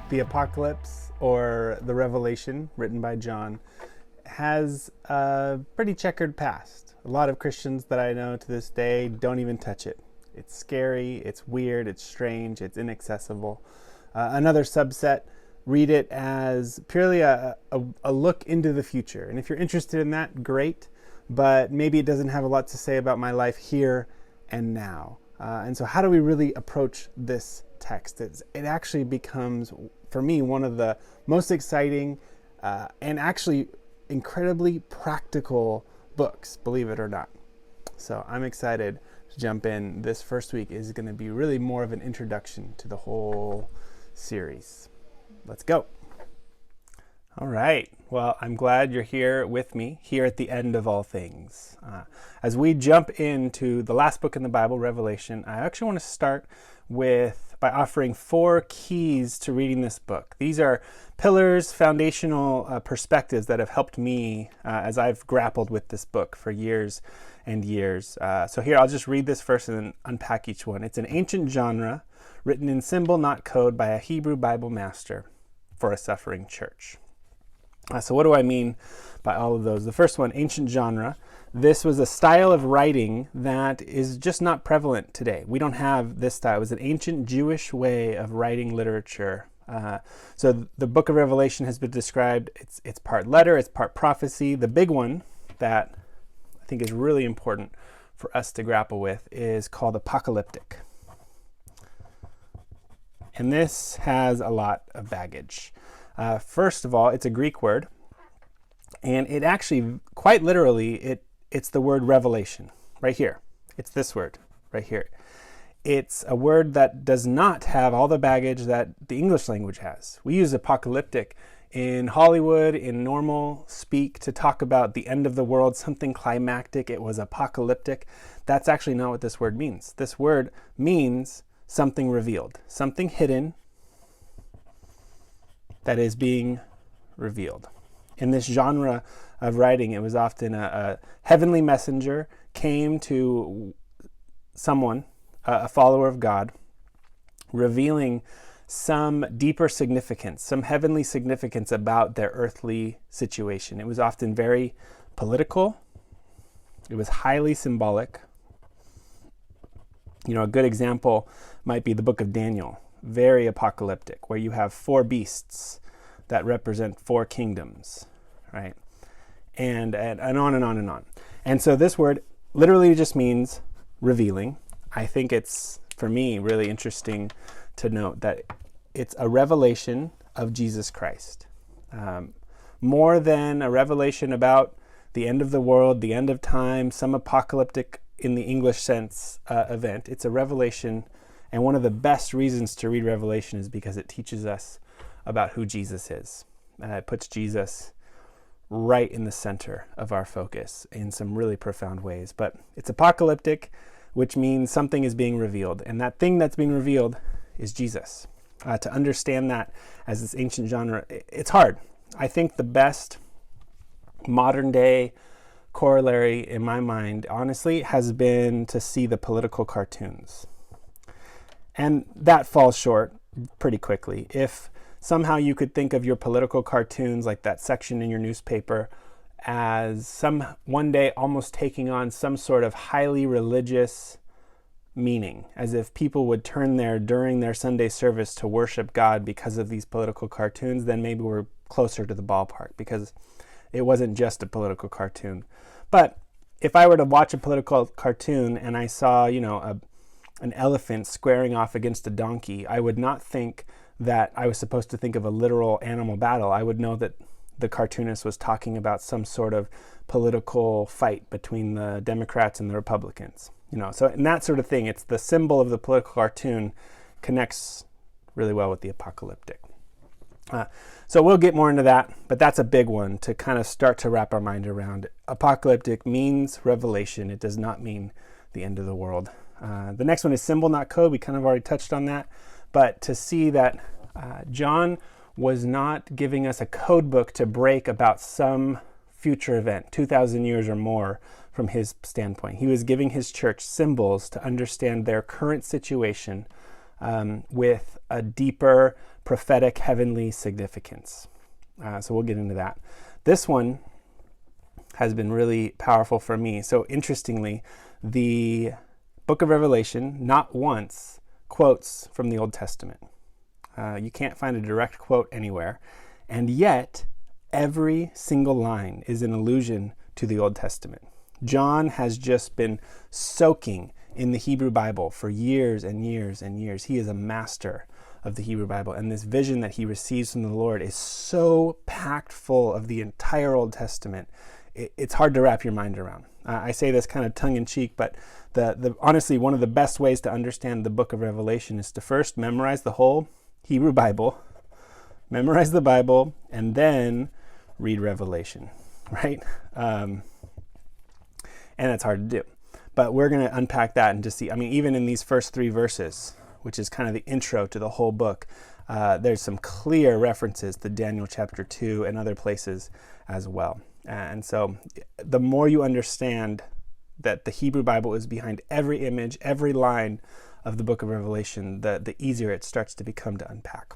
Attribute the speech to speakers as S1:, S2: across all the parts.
S1: The Apocalypse, or the Revelation, written by John, has a pretty checkered past. A lot of Christians that I know to this day don't even touch it. It's scary, it's weird, it's strange, it's inaccessible. Another subset read it as purely a look into the future. And if you're interested in that, great, but maybe it doesn't have a lot to say about my life here and now. And so how do we really approach this text? It actually becomes, for me, one of the most exciting and actually incredibly practical books, believe it or not. So I'm excited to jump in. This first week is going to be really more of an introduction to the whole series. Let's go. All right. Well, I'm glad you're here with me, here at the end of all things. As we jump into the last book in the Bible, Revelation, I actually want to start by offering 4 keys to reading this book. These are pillars, foundational perspectives that have helped me as I've grappled with this book for years and years. So here, I'll just read this first and then unpack each one. It's an ancient genre written in symbol, not code, by a Hebrew Bible master for a suffering church. So what do I mean by all of those? The first one, ancient genre. This was a style of writing that is just not prevalent today. We don't have this style. It was an ancient Jewish way of writing literature. So the book of Revelation has been described, it's part letter, it's part prophecy. The big one that I think is really important for us to grapple with is called apocalyptic. And this has a lot of baggage. First of all, it's a Greek word, and it actually, quite literally, it's the word revelation, right here. It's this word, right here. It's a word that does not have all the baggage that the English language has. We use apocalyptic in Hollywood, in normal speak, to talk about the end of the world, something climactic. It was apocalyptic. That's actually not what this word means. This word means something revealed, something hidden that is being revealed. In this genre of writing, it was often a heavenly messenger came to someone, a follower of God, revealing some deeper significance, some heavenly significance about their earthly situation. It was often very political. It was highly symbolic. A good example might be the book of Daniel, very apocalyptic, where you have 4 beasts that represent 4 kingdoms, right? And on and on and on. And so this word literally just means revealing. I think it's, for me, really interesting to note that it's a revelation of Jesus Christ. More than a revelation about the end of the world, the end of time, some apocalyptic, in the English sense, event. It's a revelation, and one of the best reasons to read Revelation is because it teaches us about who Jesus is. It puts Jesus right in the center of our focus in some really profound ways. But it's apocalyptic, which means something is being revealed, and that thing that's being revealed is Jesus. To understand that as this ancient genre, it's hard. I think the best modern day corollary in my mind, honestly, has been to see the political cartoons. And that falls short pretty quickly. If somehow you could think of your political cartoons, like that section in your newspaper, as one day almost taking on some sort of highly religious meaning, as if people would turn there during their Sunday service to worship God because of these political cartoons, then maybe we're closer to the ballpark, because it wasn't just a political cartoon. But if I were to watch a political cartoon and I saw, an elephant squaring off against a donkey, I would not think that I was supposed to think of a literal animal battle. I would know that the cartoonist was talking about some sort of political fight between the Democrats and the Republicans. So in that sort of thing, it's the symbol of the political cartoon connects really well with the apocalyptic. So we'll get more into that, but that's a big one to kind of start to wrap our mind around. Apocalyptic means revelation. It does not mean the end of the world. The next one is symbol, not code. We kind of already touched on that, but to see that John was not giving us a code book to break about some future event, 2,000 years or more from his standpoint. He was giving his church symbols to understand their current situation with a deeper prophetic heavenly significance. So we'll get into that. This one has been really powerful for me. So interestingly, the book of Revelation not once quotes from the Old Testament. You can't find a direct quote anywhere. And yet, every single line is an allusion to the Old Testament. John has just been soaking in the Hebrew Bible for years and years and years. He is a master of the Hebrew Bible. And this vision that he receives from the Lord is so packed full of the entire Old Testament. It's hard to wrap your mind around. I say this kind of tongue-in-cheek, but honestly, one of the best ways to understand the book of Revelation is to first memorize the whole Hebrew Bible, memorize the Bible, and then read Revelation, right? And it's hard to do. But we're going to unpack that and just see, even in these first 3 verses, which is kind of the intro to the whole book, there's some clear references to Daniel chapter 2 and other places as well. And so the more you understand that the Hebrew Bible is behind every image, every line of the book of Revelation, the easier it starts to become to unpack.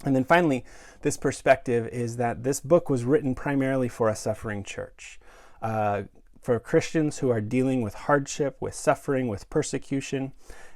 S1: And then finally, this perspective is that this book was written primarily for a suffering church, for Christians who are dealing with hardship, with suffering, with persecution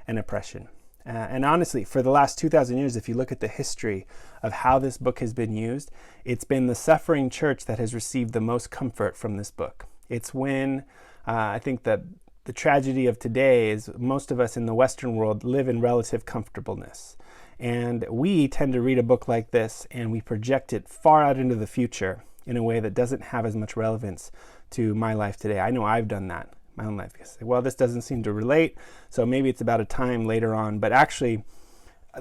S1: and oppression. And honestly, for the last 2,000 years, if you look at the history of how this book has been used, it's been the suffering church that has received the most comfort from this book. It's when I think that the tragedy of today is most of us in the Western world live in relative comfortableness. And we tend to read a book like this and we project it far out into the future in a way that doesn't have as much relevance to my life today. I know I've done that. My own life. Well, this doesn't seem to relate, so maybe it's about a time later on. But actually,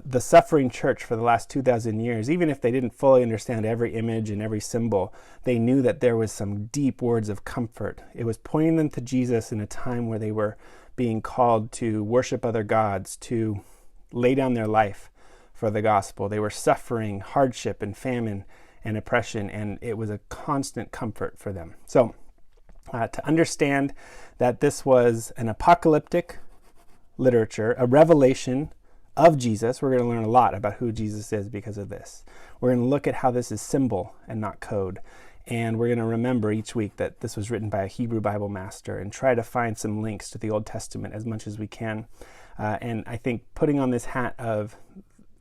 S1: the suffering church for the last 2,000 years, even if they didn't fully understand every image and every symbol, they knew that there was some deep words of comfort. It was pointing them to Jesus in a time where they were being called to worship other gods, to lay down their life for the gospel. They were suffering hardship and famine and oppression, and it was a constant comfort for them. So, to understand that this was an apocalyptic literature, a revelation of Jesus, we're going to learn a lot about who Jesus is because of this. We're going to look at how this is symbol and not code. And we're going to remember each week that this was written by a Hebrew Bible master and try to find some links to the Old Testament as much as we can. And I think putting on this hat of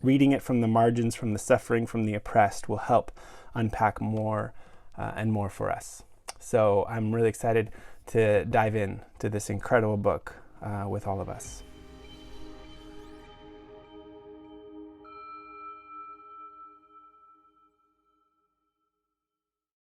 S1: reading it from the margins, from the suffering, from the oppressed will help unpack more and more for us. So I'm really excited to dive in to this incredible book with all of us.